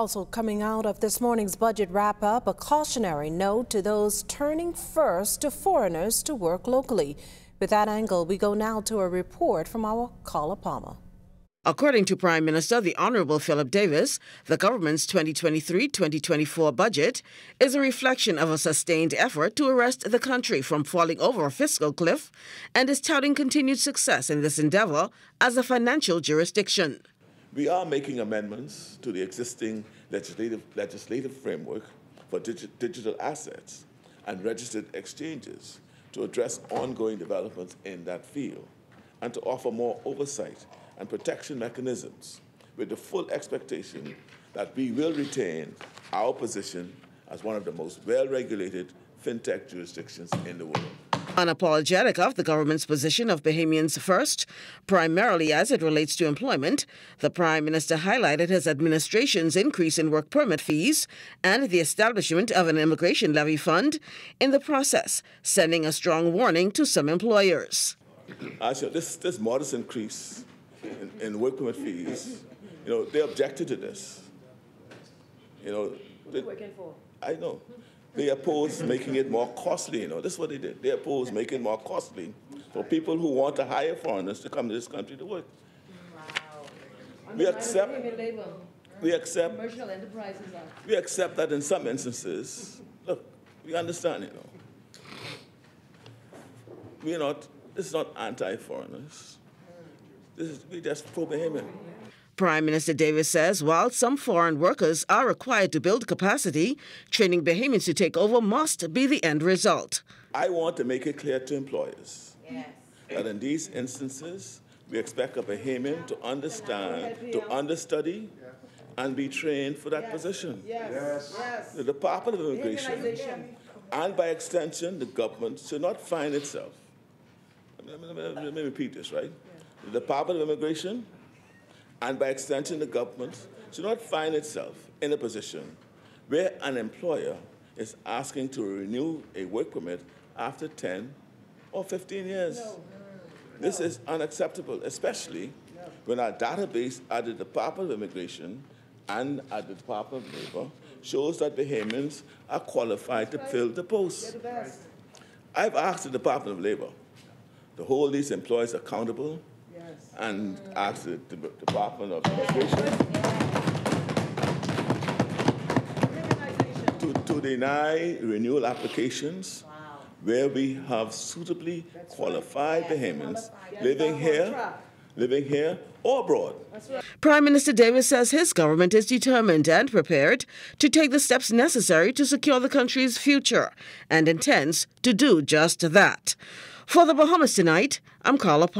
Also coming out of this morning's budget wrap-up, a cautionary note to those turning first to foreigners to work locally. With that angle, we go now to a report from our Carla Palmer. According to Prime Minister the Honorable Philip Davis, the government's 2023-2024 budget is a reflection of a sustained effort to arrest the country from falling over a fiscal cliff and is touting continued success in this endeavor as a financial jurisdiction. We are making amendments to the existing legislative framework for digital assets and registered exchanges to address ongoing developments in that field and to offer more oversight and protection mechanisms with the full expectation that we will retain our position as one of the most well-regulated fintech jurisdictions in the world. Unapologetic of the government's position of Bahamians first, primarily as it relates to employment, the Prime Minister highlighted his administration's increase in work permit fees and the establishment of an immigration levy fund in the process, sending a strong warning to some employers. This modest increase in work permit fees, they objected to this. I know. They opposed making it more costly, This is what they did. They opposed making it more costly for people who want to hire foreigners to come to this country to work. Wow. We accept commercial enterprises. We accept that in some instances. Look, we understand, this is not anti-foreigners. We just pro-Bahamian. Prime Minister Davis says while some foreign workers are required to build capacity, training Bahamians to take over must be the end result. I want to make it clear to employers that in these instances, we expect a Bahamian to understand, to understudy, and be trained for that position. The Department of Immigration, and by extension, the government, should not find itself. Let me repeat this, right? The Department of Immigration, and by extension the government, should not find itself in a position where an employer is asking to renew a work permit after 10 or 15 years. This is unacceptable, especially when our database at the Department of Immigration and at the Department of Labor shows that Bahamians are qualified to fill the posts. I've asked the Department of Labor to hold these employees accountable and ask the Department of Immigration to deny renewal applications where we have suitably qualified Bahamians living here or abroad. Prime Minister Davis says his government is determined and prepared to take the steps necessary to secure the country's future and intends to do just that. For the Bahamas Tonight, I'm Carla Palmer.